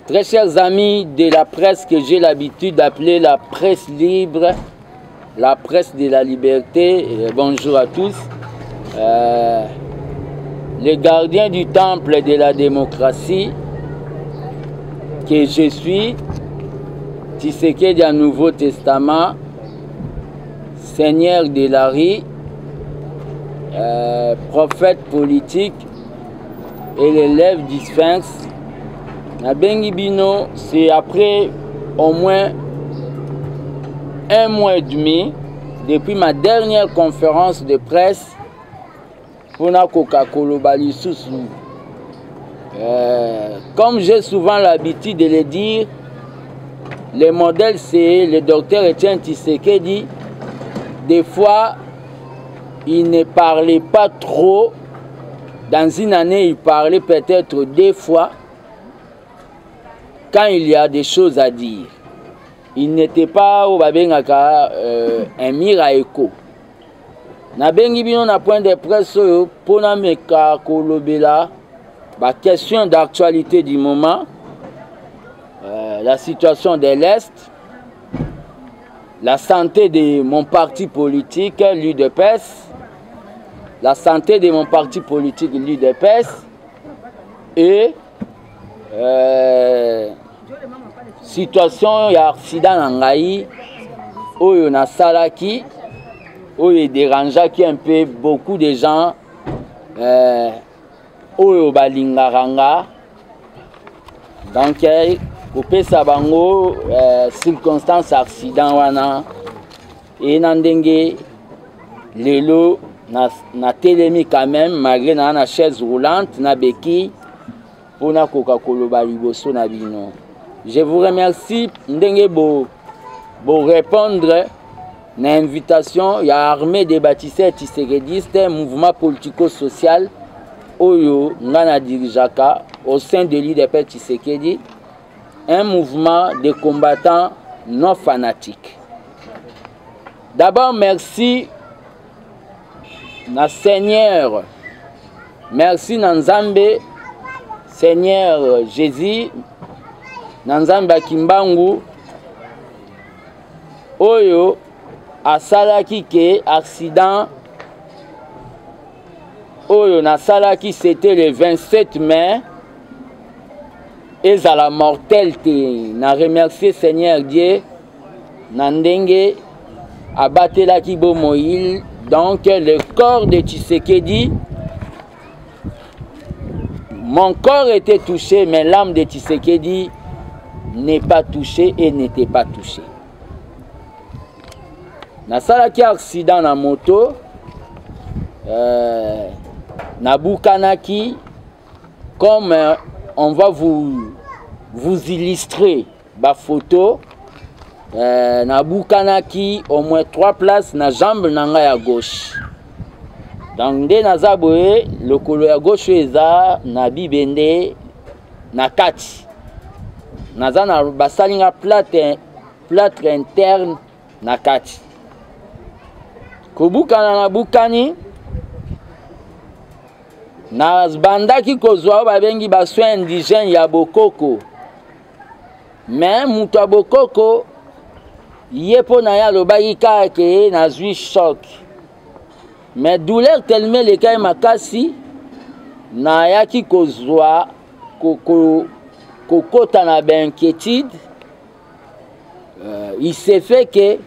Très chers amis de la presse que j'ai l'habitude d'appeler la presse libre, la presse de la liberté, bonjour à tous. Les gardiens du temple de la démocratie que je suis, Tshisekedi du Nouveau Testament, Seigneur de la Rie, prophète politique et l'élève du Sphinx. Nabengi Bino, c'est après au moins un mois et demi depuis ma dernière conférence de presse pour la Coca-Cola Balisusu. Comme j'ai souvent l'habitude de le dire, le modèle c'est le docteur Etienne Tshisekedi. Des fois, il ne parlait pas trop. Dans une année, il parlait peut-être 2 fois. Quand il y a des choses à dire, il n'était pas au babengaka un miraéco. Nabengi bino na point de presse pour na meka kolobela ba question d'actualité du moment, la situation de l'Est, la santé de mon parti politique, l'UDPS, la santé de mon parti politique, l'UDPS, et situation ya accident nangai oyo na salaki oyo dérangeaki un peu beaucoup de gens oyo balingaranga donc kopesa bango circonstance accident wana et nandenge lelo na telemi quand même malgré na chaise roulante na beki pour na Coca-Cola baliboso na bino. Je vous remercie ndenge bo répondre na invitation ya armée des bâtisseurs tshisekedistes, mouvement politico-social oyo ngana dirijaka au sein de l'UDPS Tshisekedi, un mouvement de combattants non fanatiques. D'abord merci na Seigneur, merci na Nzambe, Seigneur Jésus, Nanzamba Kimbangu, Oyo, asalaki ke accident, Oyo, nasalaki c'était le 27 mai, et à la mortalité, na remercié Seigneur Dieu, Nandenge, abatela kibo moïl, donc le corps de Tshisekedi, mon corps était touché, mais l'âme de Tshisekedi n'est pas touché et n'était pas touché. Nasalaki accident na moto, Nabukanaki, comme on va vous illustrer ma photo, Nabukanaki au moins 3 places na jambe nanga ya gauche. Donc nde nazaboye le kolo ya gauche eza na bibende na kati. Naza na basalinga plâtre interne na kati. Kobukana na bukani na bandaki kozwa babengi ba soins indigènes ya bokoko. Mais mutu ya bokoko yepo na ya lobaki kake na zwi choc. Mais douleur tellement le kai makasi na yaki kozwa kokota na inquiétude, il s'est fait que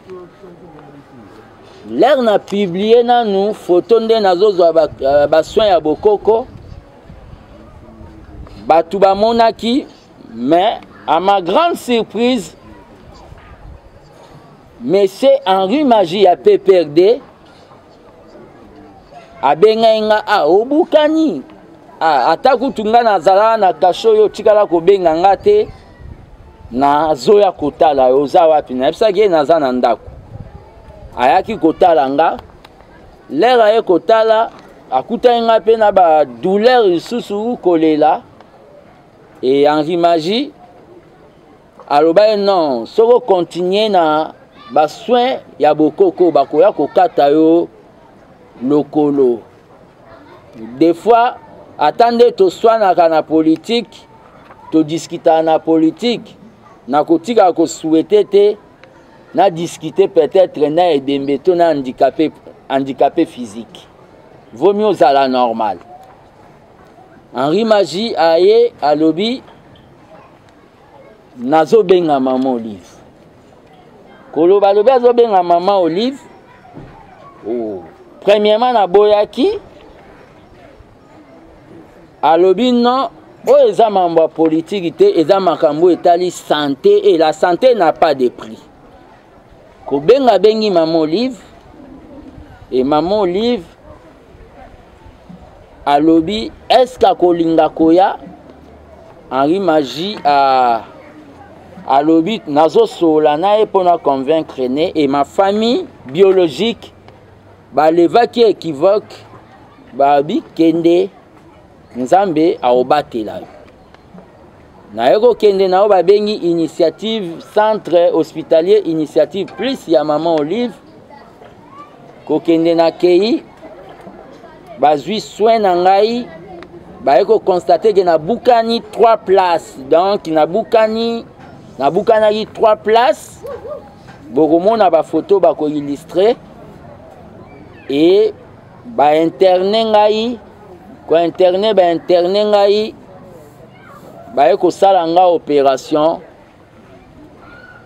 l'air n'a publié na nous photo nde nazozwa ba soins ya bokoko batu ba monaki, mais à ma grande surprise monsieur Henri Magie a PPRD abenga a obukani atakutunga na zala na kasho yo tikala kobenga ngate na zoya kotala oza wapi na bisaki naza na ndako ayaki kotala nga lera ye kotala akuta nga pe na ba douleur susu kolela et Henri Magie aloba non soko continuer na ba soin ya bokoko bakoya kokata yo lokolo. Des fois attendez to soin na politique to discuter na politique na kotika ko souhaiter te na discuter peut-être na edembe to na handicapé physique. Vaut mieux à la normale. Henri Magie aye alobi nazo benga maman Olive. Koloba lobi azo benga maman Olive. Oh. Premièrement na boyaki alobi non o eza mambo politique te eza makambo etali santé et la santé n'a pas de prix. Ko benga bengi maman Olive et maman Olive alobi est-ce que kolinga koya Henri Magie alobi nazo sola na e pona convaincre ne et ma famille biologique ba levaki équivoque ba bi kende nzambe aobatela na yeko kende na ba bengi initiative centre hospitalier initiative plus ya maman Olive ko kende na kei bazui soin na ngai ba yeko constater que na bukani 3 places donc na bukani 3 places bokomona ba photo ba ko illustrer et ba interné ngai ko interné ngai ba yeko sala nga opération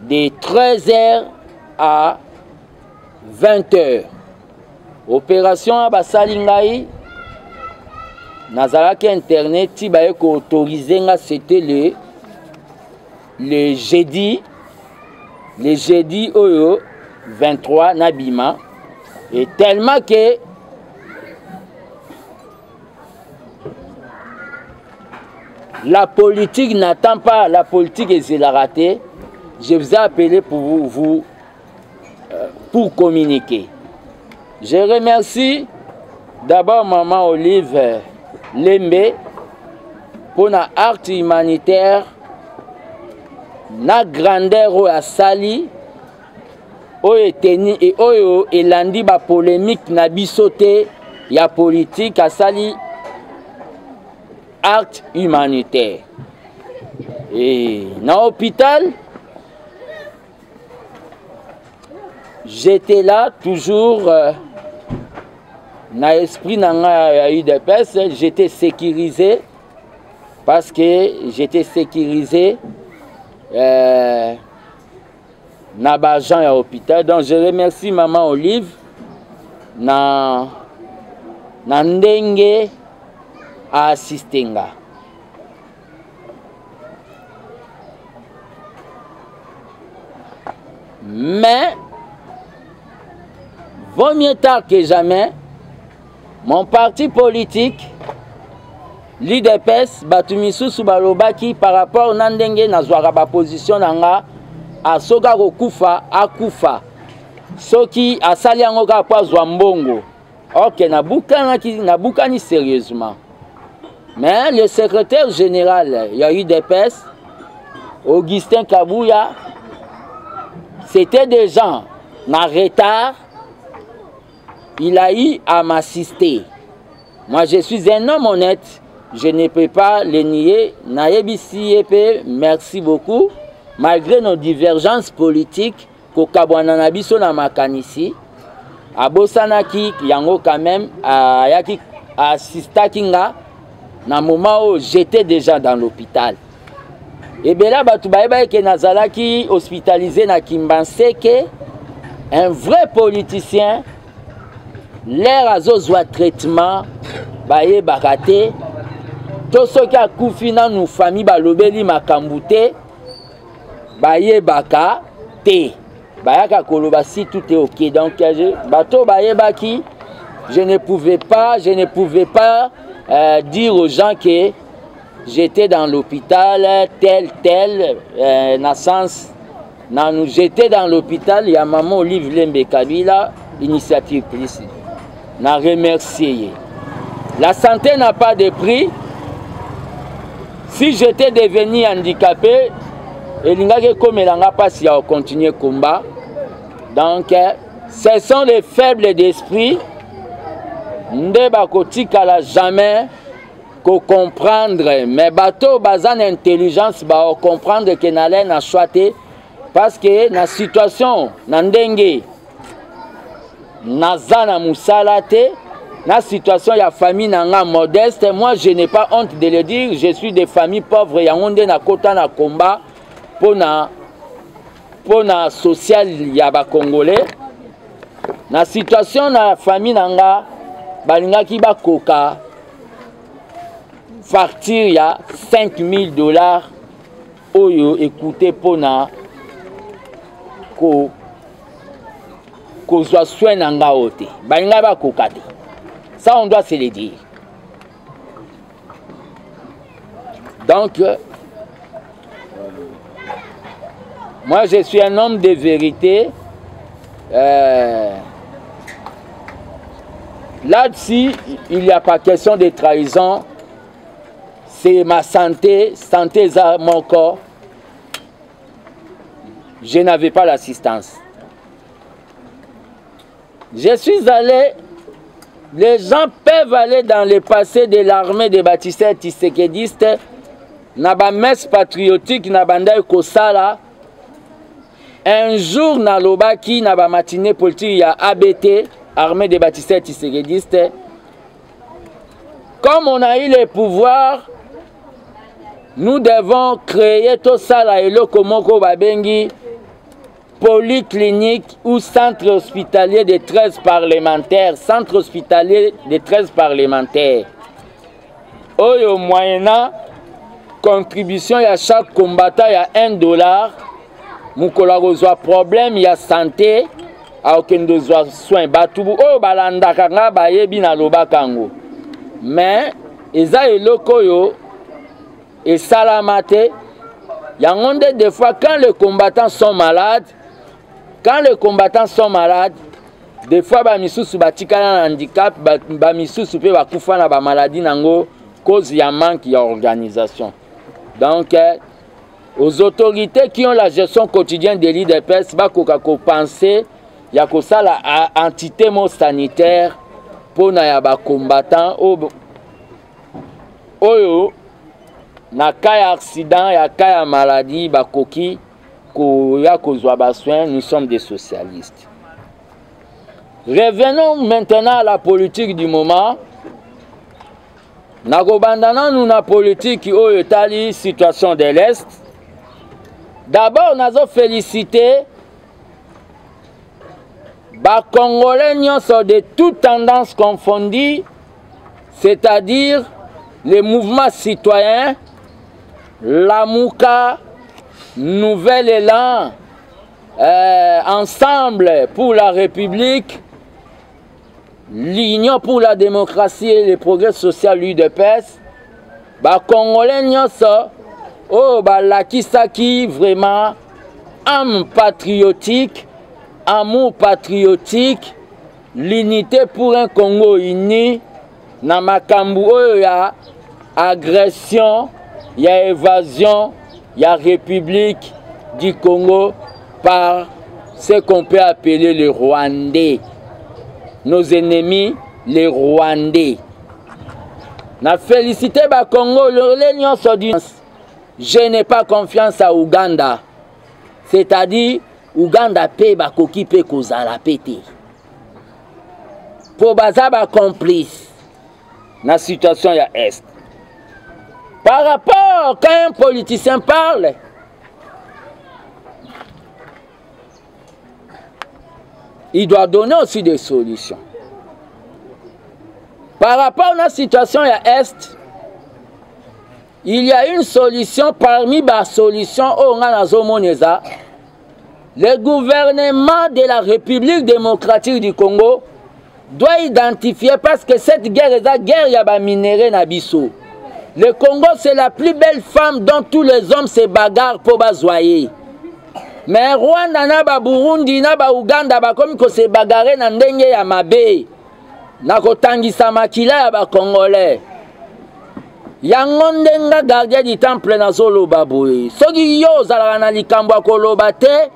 de 13h à 20h. Opération ba sali ngai nazalaki internet ti ba yeko autorisé nga c'était le jeudi oyo 23 nabima et tellement que la politique n'attend pas, la politique est la ratée. Je vous ai appelé pour pour communiquer. Je remercie d'abord maman Olive Lembe pour la art humanitaire, na grandeur à Sali, oyo teni et oyo elandi ba polémique na bisote ya politique à Sali art humanitaire. Et dans l'hôpital, j'étais là toujours dans l'esprit n'a eu de peste, j'étais sécurisé parce que j'étais sécurisé na bagent à l'hôpital. Donc je remercie maman Olive na ndenge à assister. Mais vaut mieux tard que jamais, mon parti politique, l'IDPS, Batumisusu Balobaki, par rapport à ndenge nazwaka ba position nanga, asoka kokufa akufa. Soki asali yango ka pozwa mbongo. OK, nabukani sérieusement. Mais le secrétaire général, il y a eu des PES, Augustin Kabouya, c'était des gens en retard. Il a eu à m'assister. Moi, je suis un homme honnête. Je ne peux pas le nier. Naebisi Epe, merci beaucoup. Malgré nos divergences politiques, Kokabwana Nabiso na makanisi, Abosanaki, Yango quand même, Ayaki Assistakinga, na moment où j'étais déjà dans l'hôpital. Et bien là, Batoubaïba qui nazalaki hospitalisé na Kimbanseke, un vrai politicien, l'air azozwa traitement, baye bakate, tout ce qui a koufina nous famille balobeli makambute, baye baka te, bayaka koloba si tout est ok. Donc bato baye baki, je ne pouvais pas dire aux gens que j'étais dans l'hôpital, tel, naissance. J'étais dans l'hôpital, il y a maman Olive Lembe Kabila, initiative plus. N'a remercié. La santé n'a pas de prix. Si j'étais devenu handicapé, et l'ingake comme il n'a pas si à continuer le combat. Donc, ce sont les faibles d'esprit. Nde bakotika la jamais comprendre, mais bateau bazan intelligence ba comprendre que n'allait na choité parce que na situation na ndenge nazana musala te na situation ya famille nanga modeste. Moi je n'ai pas honte de le dire, je suis de famille pauvre ya onde na kota na combat pour na social ya ba congolais. Na situation na famille nanga balingaki ba koka facture ya $5000 oyo écoutez pona ko soit soin nanga ote balinga ba kokate. Ça on doit se le dire. Donc moi je suis un homme de vérité. Là-dessus il n'y a pas question de trahison. C'est ma santé, mon corps. Je n'avais pas l'assistance. Je suis allé, les gens peuvent aller dans le passé de l'armée des bâtisseurs tshisekidistes, na ba messe patriotique, na bandai kosala. Un jour, na lobaki, na ba matinée politique, il y a ABT, armée des bâtisseurs tshisekidistes. Comme on a eu le pouvoir, nous devons créer tout ça là et le komoko babengi polyclinique ou centre hospitalier de 13 parlementaires. Centre hospitalier de 13 parlementaires. Oyo moyennant contribution à chaque combattant il y a $1. Mukola rozwa problème il y a santé a aucun besoin soin batubu oyo balanda kanga bayebi na lobakango. Mais eza eloko yo et salamate, il y a des fois quand les combattants sont malades, des fois bamisusu batikana na handicap, bamisusu pe bakufa na ba maladie nango cause ya manque ya organisation. Donc aux autorités qui ont la gestion quotidienne des l'IDPS bakoka ko penser ya ko sala entité mo sanitaire pour na ya ba combattants oyo na cas accident ya cas maladie bakoki ko ya kozwa ba soin. Nous sommes des socialistes. Revenons maintenant à la politique du moment. Nakobandana nous na politique oyo tali situation de l'Est. D'abord nazo féliciter ba Congolais nyonso de toutes tendances confondues, c'est-à-dire les mouvements citoyens, la Mouka, Nouvel Élan, Ensemble pour la République, l'Union pour la démocratie et le progrès social, l'UDPS, ba Congolais nyonso, oh ba lakisaki vraiment âme patriotique, amour patriotique, l'unité pour un Congo uni, na makambu oyo ya agression, ya évasion, ya République du Congo par ce qu'on peut appeler les Rwandais. Nos ennemis, les Rwandais. Na félicité ba Congo, l'Union dit je n'ai pas confiance à Ouganda. C'est-à-dire, Ouganda paye ba koki pe kozala pété. Pour baza ba complice. La situation à Est. Par rapport, quand un politicien parle, il doit donner aussi des solutions. Par rapport à la situation à Est, il y a une solution parmi les solutions au Moneza. Le gouvernement de la République démocratique du Congo doit identifier, parce que cette guerre est la guerre yaba minéré nabiso. Le Congo c'est la plus belle femme dont tous les hommes se bagarrent pour bazoyer. Mais Rwanda na ba Burundi na ba Uganda ba comme ko se bagarrer na ndenge ya mabe. Na kotangisa makila ya ba Congolais. Yango ndenga gardien du temple na zolo baboye. Soki yo zalaka na likambo koloba te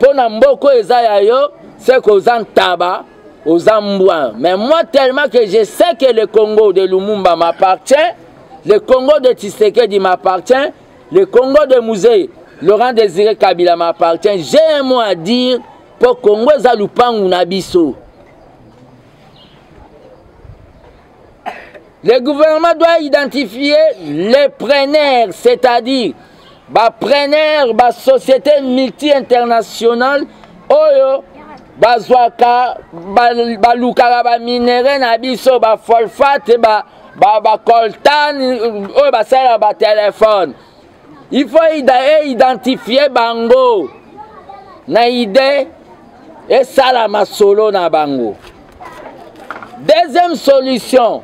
pona mboko eza ya yo c'est ko zantaba aux Ambois. Mais moi, tellement que je sais que le Congo de Lumumba m'appartient, le Congo de Tshisekedi m'appartient, le Congo de Musée Laurent Désiré Kabila m'appartient. J'ai un mot à dire pour Congo Zalupangu Nabiso. Le gouvernement doit identifier les preneurs, c'est-à-dire les preneurs, les sociétés multi-internationales, oyo, bazwaka, balukaka, ba minéraux nabiso, ba phosphate, ba coltan, oyo basala ba téléphone. Il faut identifier bango na idée et salama solo na bango. Deuxième solution,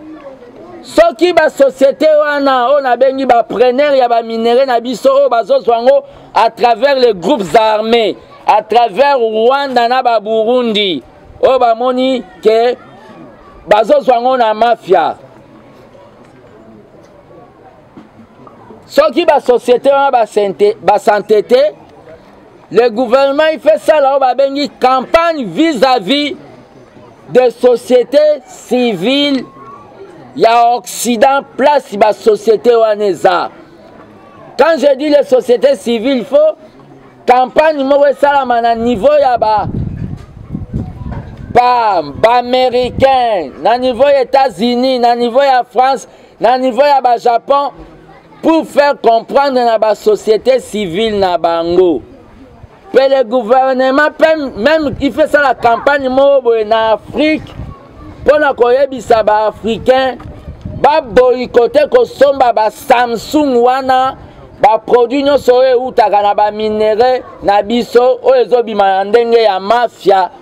ce qui ba société wana on a bengi ba preneur ya ba minéraux na biso o bazozwango à travers les groupes armés, à travers Rwanda na ba Burundi o ba moni que bazozwango na mafia. Ce qui va société va s'entêter, le gouvernement il fait ça là, on va une campagne vis-à-vis des sociétés civiles. Il y a Occident, place la société ouanesa. Quand je dis les sociétés civiles, il faut campagne à niveau ya ba américain, na niveau États-Unis, na niveau ya France, na niveau ya ba Japon. Pour faire comprendre la société civile na bango. Mais le gouvernement, même il fait ça la campagne en Afrique, pour la koyebisa ba africain, ba boycotter ko somba ba Samsung wana, ba produit no soe utaka na ba minéraux na biso, o ezobima ndenge ya mafia,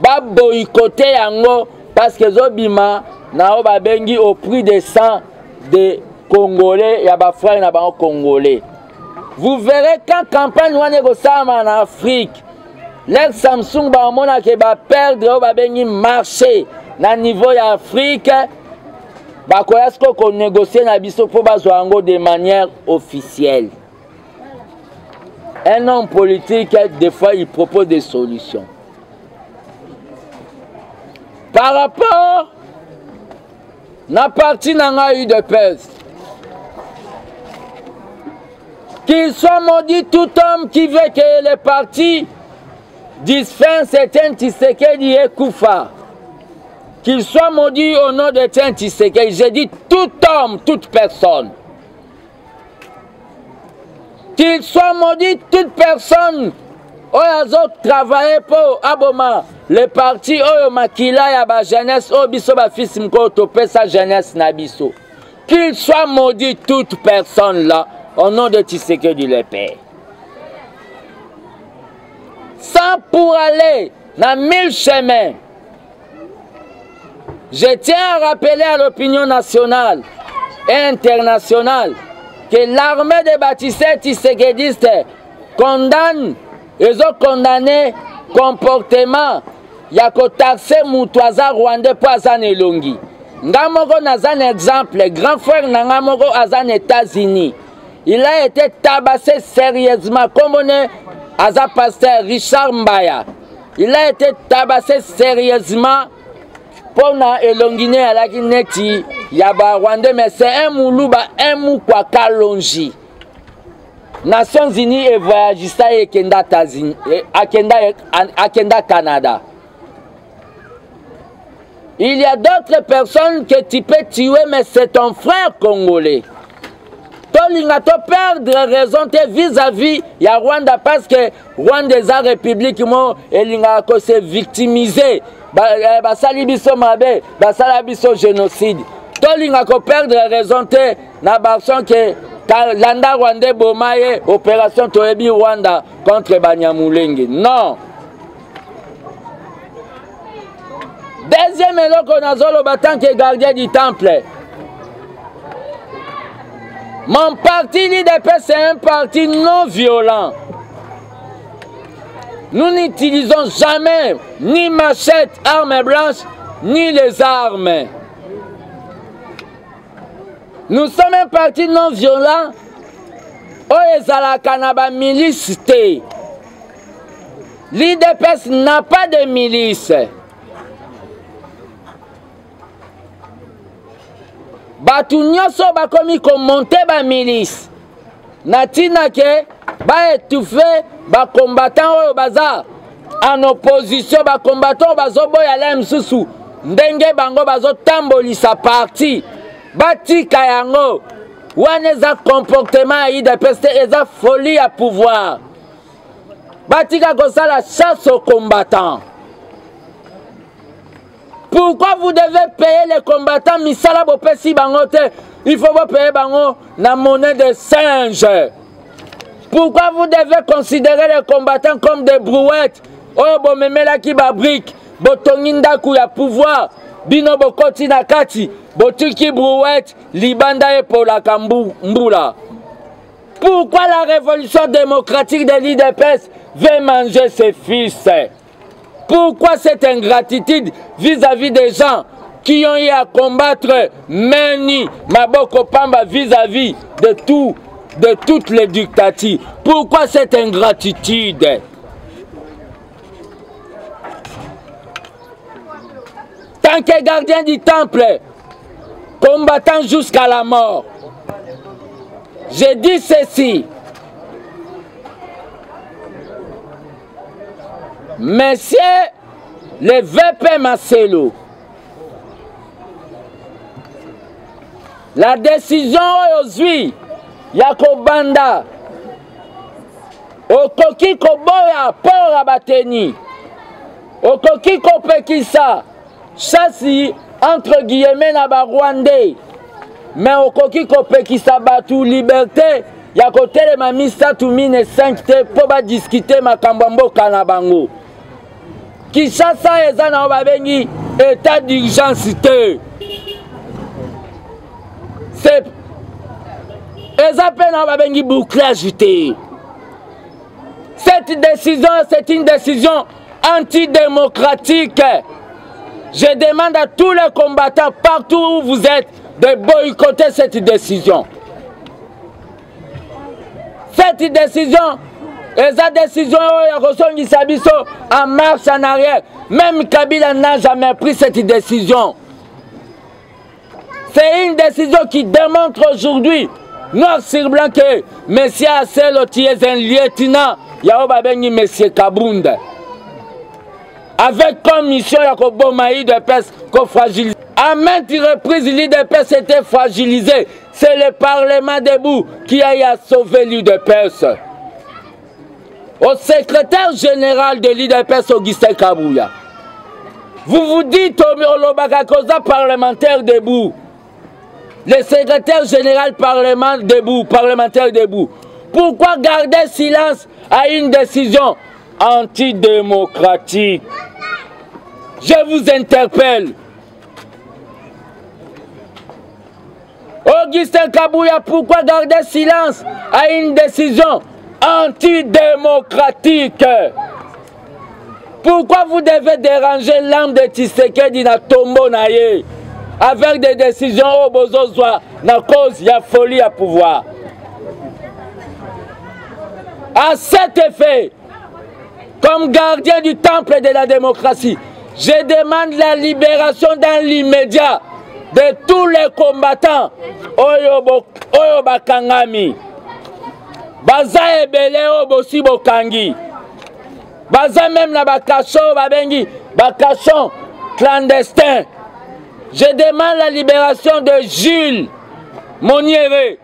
ba boycotter yango parce que ezobima na o ba bengi au prix de 100 de Congolais, il y a des frères Congolais. Vous verrez quand campagne en Afrique, l'ex Samsung va perdre le marché au niveau de l'Afrique. Il faut négocier de manière officielle. Un homme politique, des fois, il propose des solutions. Par rapport à la partie n'a eu de peste. Qu'il soit maudit tout homme qui veut que les partis disfèrent certains Tshisekedi et Koufa. Qu'il soit maudit au nom de Tshisekedi. J'ai dit tout homme, toute personne. Qu'il soit maudit toute personne. Oyo travailler pour Aboma. Les partis Oyo Makila ya ba jeunesse Oyo biso ba fils mko topé sa jeunesse na biso. Qu'il soit maudit toute personne là. Au nom de Tshisekedi le Père. Sans pour aller dans 1000 chemins. Je tiens à rappeler à l'opinion nationale et internationale que l'armée des bâtisseurs tshisekedistes condamne, ils ont condamné comportement yako taxé Moutouaza Rwandais pour Azan Elongi. Ngamoko Nazan exemple, grand frère Nangamoko Azan États-Unis. Il a été tabassé sérieusement, comme on est Aza pasteur Richard Mbaya. Il a été tabassé sérieusement pour na elongine à la Guinée, Yaba Rwanda, mais c'est un moulouba, un moukwa kalonji. Nations Unies et voyagista et Kenda Canada. Il y a d'autres personnes que tu peux tuer, mais c'est ton frère congolais. Tolinga to perdre raison vis-à-vis de Rwanda parce que Rwanda est une république mo elinga ko se victimiser ba sali biso mabe ba sala biso génocide. Tolinga ko perdre raison te na barson que landa Rwanda bomaye opération Toyebi Rwanda contre Banyamulenge. Non. Deuxième eloko nazolo battant que gardien du temple. Mon parti l'IDP, c'est un parti non violent. Nous n'utilisons jamais ni machette, armes blanches, ni les armes. Nous sommes un parti non violent. L'IDPS n'a pas de milice. Batu nyonso bakomi komonte ba milice. Natina ke ba étouffer ba combattant oyo baza en opposition, ba combattant bazo boya la msusu ndenge bango bazo tambolisa parti batika yango wana eza comportement ya IDPS eza folie ya pouvoir batika kosala chasse aux combattants. Pourquoi vous devez payer les combattants misala bopesi bango te? Il faut vous payer bango na monnaie de singe. Pourquoi vous devez considérer les combattants comme des brouettes? Oh bomemela ki ba brique, botongi ndaku ya pouvoir, bino bokoti na kati, botuki brouette, libanda epola kambula. Pourquoi la révolution démocratique de l'IDPS veut manger ses fils? Pourquoi cette ingratitude vis-à-vis des gens qui ont eu à combattre Meni Maboko Pamba vis-à-vis de toutes les dictatures? Pourquoi cette ingratitude? Tant que gardien du temple, combattant jusqu'à la mort, je dis ceci. Monsieur le VP Marcelo, la décision aujourd'hui, Yakobanda, Okoki Koboya, Pora Bateni, Okoki Kopekisa, chassi entre guillemets na ba Rwandais, mais Okoki Kopekisa Batu liberté, Yakotelema misatu mine 5 te, po ba discuter makambo mboka na bango. Kinshasa eza na babengi état d'urgence te. C'est eza pe na babengi bouclage te. Cette décision, c'est une décision antidémocratique. Je demande à tous les combattants partout où vous êtes de boycotter cette décision. Cette décision, eza décision en marche en arrière. Même Kabila n'a jamais pris cette décision. C'est une décision qui démontre aujourd'hui, noir sur blanc, que M. Asselo, qui est un lieutenant, Yaoba Bengi M. Kabunda, avec comme mission Yakobomaï de PES, qu'on fragilise. À maintes reprises, l'IDPS était fragilisé. C'est le Parlement debout qui a eu à sauver l'IDPS. Au secrétaire général de l'IDPS, Augustin Kabouya, vous vous dites au Lobakakosa parlementaire debout, le secrétaire général parlementaire debout, pourquoi garder silence à une décision antidémocratique? Je vous interpelle. Augustin Kabouya, pourquoi garder silence à une décision antidémocratique? Pourquoi vous devez déranger l'âme de Tshisekedi na tombo na ye avec des décisions au bozozwa na cause ya folie à pouvoir? À cet effet, comme gardien du temple de la démocratie, je demande la libération dans l'immédiat de tous les combattants Oyo Bakangami, Baza Ebele Obosi Bokangi, Baza même la Bakachon Babengi, Bakachon clandestin. Je demande la libération de Jules Moniere.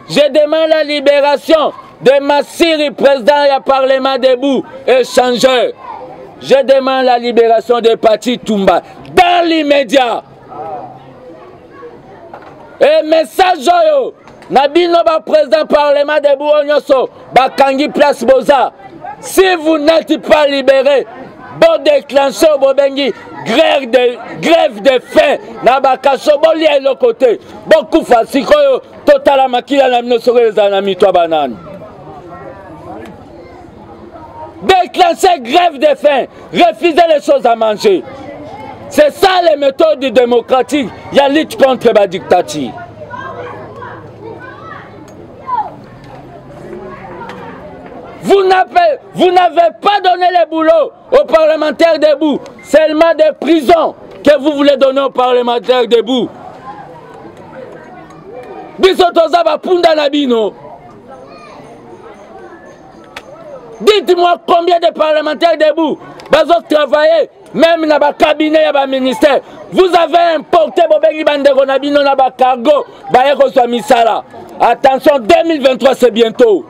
Je demande la libération de Massiri, président du Parlement debout, échangeur. Je demande la libération de Pati Toumba dans l'immédiat. Et message oyo Nabino ba président Parlement debout Onyoso Bakangi place Boza. Si vous n'êtes pas libéré, bon déclencher Bobengi grève de faim na bakaso boli à l'autre côté. Beaucoup fasikoyo totala makila na minosore zanami to banane. Déclencher grève de faim, refuser les choses à manger. C'est ça les méthodes démocratiques. Il y a lutte contre la dictature. Vous n'avez pas donné le boulot aux parlementaires debout. Seulement des prisons que vous voulez donner aux parlementaires debout. Biso toza ba punda na bino. Dites-moi combien de parlementaires debout bazo travailler même dans le cabinet et le ministère. Vous avez importé Bobengi Bandego na bino na ba cargo ba yeko so misala. Attention, 2023 c'est bientôt.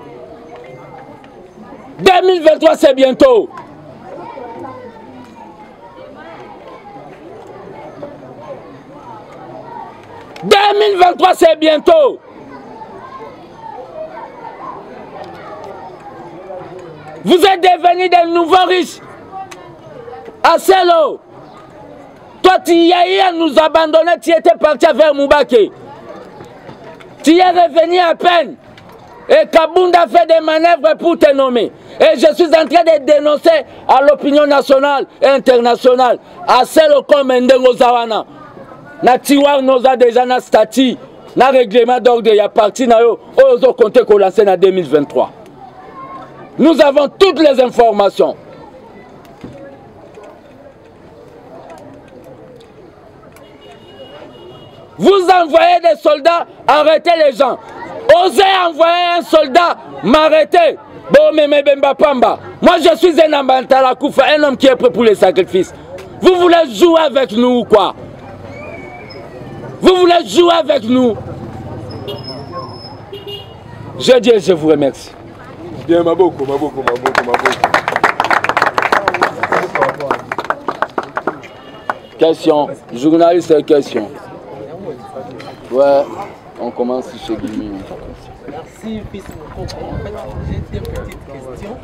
2023 c'est bientôt. « 2023 c'est bientôt. Vous êtes devenus des nouveaux riches. Asselo, toi tu y as eu à nous abandonner, tu étais parti vers Moubake. Tu es revenu à peine. Et Kabunda fait des manœuvres pour te nommer. Et je suis en train de dénoncer à l'opinion nationale et internationale. Asselo comme Ndengo Zawana. Na tiwar noza déjà na statut, na règlement d'ordre, il y a parti na yo, ozo compter qu'on lance en 2023. Nous avons toutes les informations. Vous envoyez des soldats, arrêtez les gens. Osez envoyer un soldat, m'arrêter. Bon, mais Bemba Pamba. Moi, je suis un Ambantala Koufa, un homme qui est prêt pour les sacrifices. Vous voulez jouer avec nous ou quoi? Vous voulez jouer avec nous? Je dis, je vous remercie. Bien, Maboko. Question. Journaliste, question. Ouais, on commence chez Guillemot. Merci, fils Moko. En fait, j'ai deux petites questions.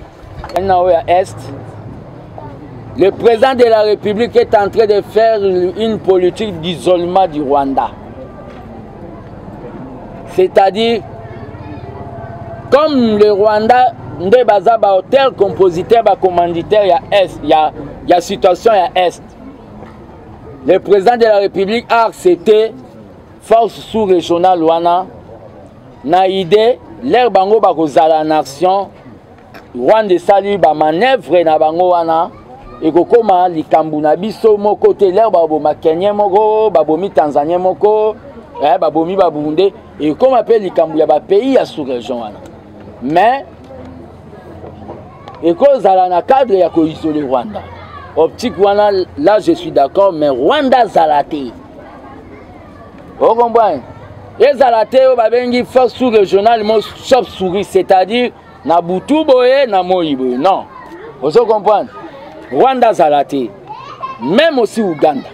Maintenant, à Est, le président de la République est en train de faire une politique d'isolement du Rwanda. C'est-à-dire, comme le Rwanda, il y a hôtel, compositeur, commanditaire, il y a situation à Est. Le président de la République a accepté force sous-régionale Rwanda. Na idée, l'air bango bakozala en action, Rwanda sali ba manœuvre na bango wana. Et kokoma likambu na biso moko te l'air baboma Kenya moko, babomi Tanzanie moko, babomi Babunde et comme appelle likambu ya ba pays ya sous-région wana. Mais et kozala na cadre ya ko isoler Rwanda. Optique wana là je suis d'accord mais Rwanda zalate. Vous comprenez? Et zalate o babengi force sous-régionale mo chauve-souris, c'est-à-dire na butu boye na moyibo. Non. Vous comprenez? Rwanda zalate. Même aussi Ouganda.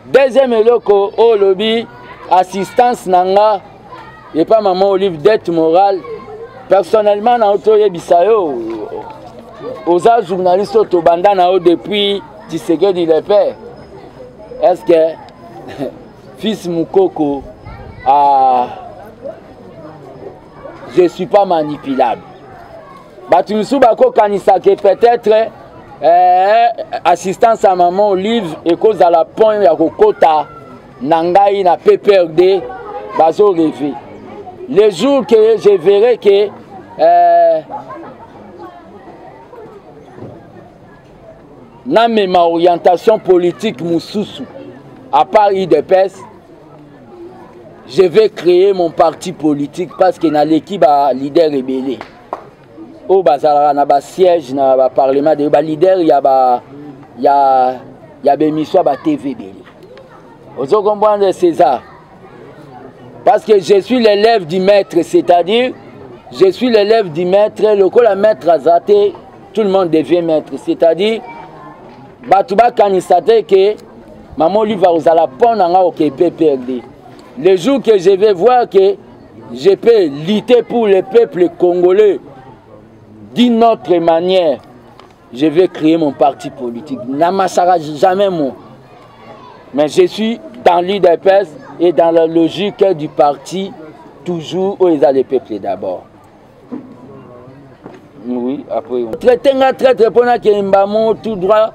Deuxième eloko au lobby assistance nanga et pas maman Olive dette morale. Personnellement na otoye bisayo aux journalistes autobanda na o depuis Tshisekedi le père. Est-ce que fils Moukoko je ne suis pas manipulable. Batumsu bako kanisa que peut-être assistance à maman Olive et cause à la point ya kokota nangai na PPRD bazo rêver. Le jour que je verrai que na ma orientation politique mususu à part IDPS, je vais créer mon parti politique parce que na l'équipe a leader rébellé. Au bazar na ba siège na ba parlement de ba leader ya ba bémission ba TV belé. Vous comprenez César? Parce que je suis l'élève du maître, c'est-à-dire je suis l'élève du maître, le coup la maître azaté, tout le monde devient maître, c'est-à-dire batuba kanisate que maman lui va aux à la pondanga au PPRD. Le jour que je vais voir que je peux lutter pour le peuple congolais d'une autre manière, je vais créer mon parti politique. N'amassara jamais moi. Mais je suis dans l'IDPS et dans la logique du parti, toujours où il y a le peuple d'abord. Oui, après. Traiter un traître pour un tout droit.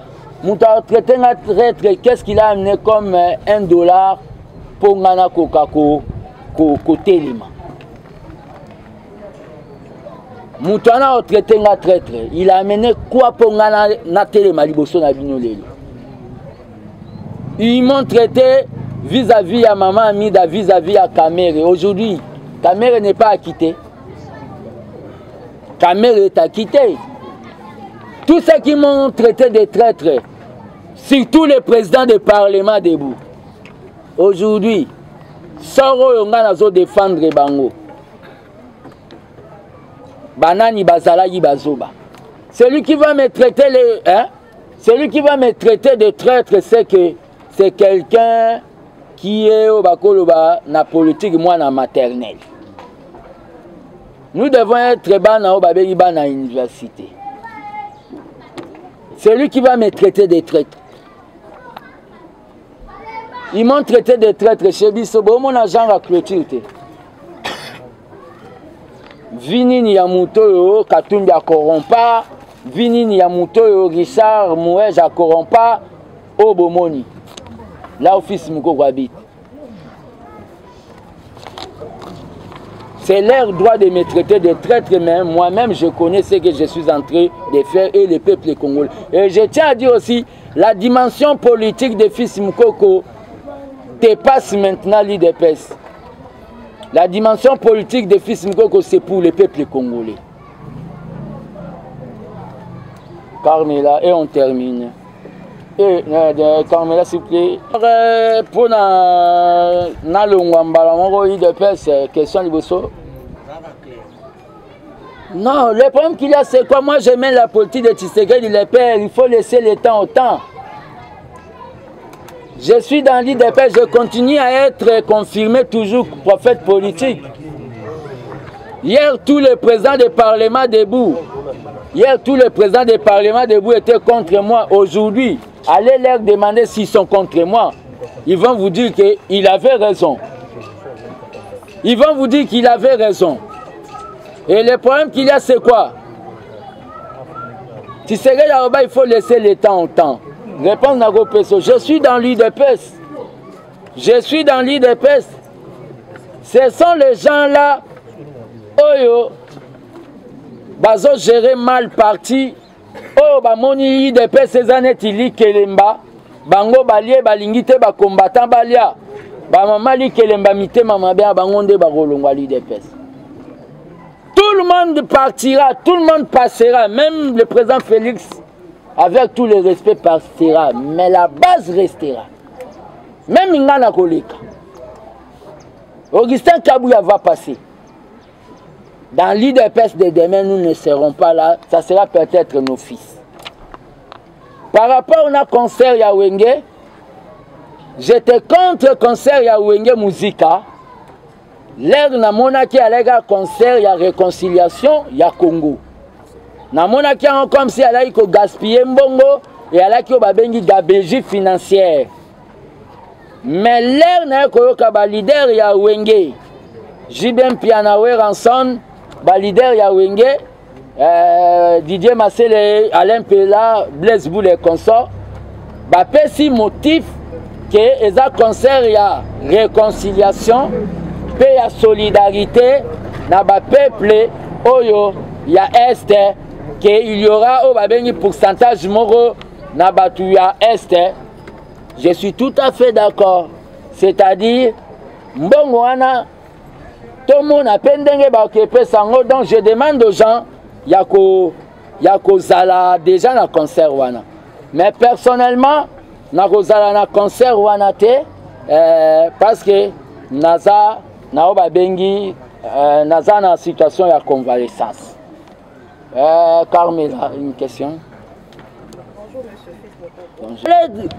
Traiter un traître, qu'est-ce qu'il a amené comme $1 pour Nana Kokako côté Lima. Moutana a traité un traître. Il a amené quoi pour Nana Téléma Liboso na Bignoleli. Ils m'ont traité vis-à-vis à maman Amida, vis-à-vis à Kamere. Aujourd'hui, Ta mère n'est pas acquittée. Ta mère est acquittée. Tous ceux qui m'ont traité de traître, surtout les présidents des parlements debout, aujourd'hui, Soro Yonganazo défendre Bango. Banani Bazalagi Bazoba. Celui qui va me traiter celui qui va me traiter de traître, c'est que c'est quelqu'un qui est au Bakoloba, na politique, moi, na maternelle. Nous devons être bana au Babéliba na université. Celui qui va me traiter de traître. Ils m'ont traité de traître chez Bissobo, mon agent à clôture. Vinini Yamuto, Katumbi à Corompa, Vinini Yamuto, Richard Mouej à Corompa, Obomoni. Là, office Mouko habite. C'est leur droit de me traiter de traître, mais moi-même, je connais ce que je suis en train de faire et le peuple congolais. Et je tiens à dire aussi, la dimension politique de Fils Moukoko dépasse maintenant l'IDPS. La dimension politique de Fils Moukoko, c'est pour le peuple congolais. Carmela, et on termine. Et Carmela, s'il vous plaît. Pour le Mwambala, question de non, le problème qu'il y a, c'est quoi? Moi, je mets la politique de Tshisekedi, les pères, il faut laisser le temps au temps. Je suis dans l'IDPS, je continue à être confirmé toujours prophète politique. Hier, tous les présidents des parlements debout. Hier, tous les présidents des parlements debout étaient contre moi. Aujourd'hui, allez leur demander s'ils sont contre moi. Ils vont vous dire qu'il avait raison. Ils vont vous dire qu'il avait raison. Et le problème qu'il y a, c'est quoi? Si c'est là-bas, il faut laisser le temps au temps. Réponse à vos personnes. Je suis dans l'IDPS. Je suis dans l'IDPS. Ce sont les gens-là, Oyo, bazo gérer mal parti. Oh, ba moni IDPS, ces années, Tili Kelemba, Bango Balie, Balingite, ba combattant Balia, ba mamali Kelemba, Mite, Mamabia, Bangonde, Bagolongwa, l'IDPS. Tout le monde partira, tout le monde passera, même le président Félix, avec tout le respect, partira, mais la base restera. Même Ingana Koleka. Augustin Kabouya va passer. Dans l'IDPS de demain, nous ne serons pas là, ça sera peut-être nos fils. Par rapport au concert Yawenge, j'étais contre le concert Yawenge Musica. L'air na monaki alega concert ya réconciliation ya Congo. Na monaki comme si alaki ko gaspiller mbongo et alaki babengi gabegie financière. Mais l'air na koyoka ba leader ya Wenge. Jibem Pianawe Ranson, ba leader ya Wenge, Didier Massele, Alain Pela, Blaise Boule et consorts. Ba pesi motif que eza concert ya réconciliation. Paix à solidarité dans le peuple oyo ya est qu'il y aura au babengi pourcentage moro na batu ya est. Je suis tout à fait d'accord, c'est-à-dire mbongo wana tout le monde a pendenge ba okepe sango, donc je demande aux gens yako zala déjà na concert wana, mais personnellement nako zala na concert wana te parce que naza Naoba Bengi, naza na situation de convalescence. Carmela, une question. Bonjour, monsieur Fils.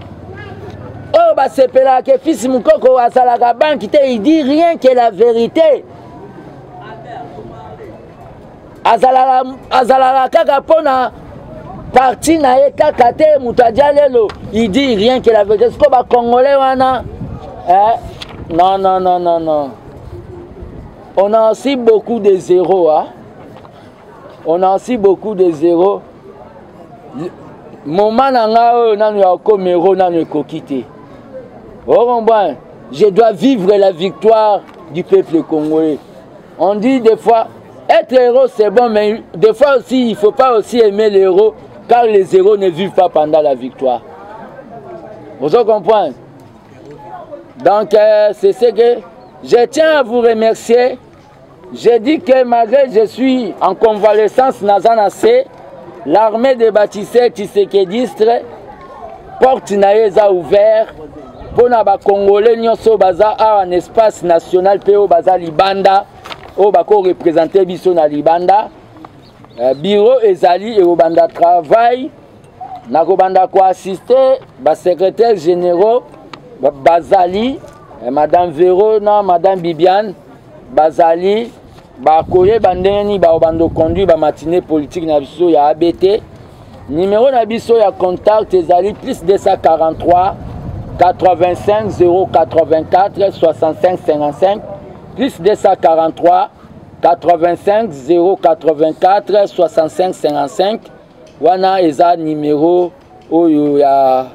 Oh, bah c'est là que Fils Moukoko a la banque, il dit rien que la vérité. Azalala kaka pona parti na ye kaka te mutadialelo, il dit rien que la vérité. Est-ce que ba Congolais wana? Non, non, non, non, non. On a aussi beaucoup de zéros. Hein? On a aussi beaucoup de zéros. Moment je dois vivre la victoire du peuple congolais. On dit des fois, être héros c'est bon, mais des fois aussi, il ne faut pas aussi aimer les héros, car les héros ne vivent pas pendant la victoire. Vous comprenez? Donc, c'est ce que je tiens à vous remercier J'ai dit que malgré je suis en convalescence Nazana C, l'armée des bâtisseurs tshisekédistes, porte naeza ouvert pour na ba Congolais nyonso baza en espace national PO baza Libanda, o bako représenter biso na Libanda. Bureau ezali et banda travail na banda ko assister ba secrétaire généraux bazali madame Verona, madame Bibiane bazali ba koye bandeni ba bando conduit ba matinée politique na biso ya ABT. Numéro na biso ya contact ezali plus 243 85 084 65 55 plus 243 85 084 65 55. Wana eza numéro oyo ya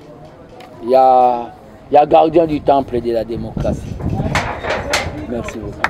gardien du temple de la démocratie. Merci beaucoup.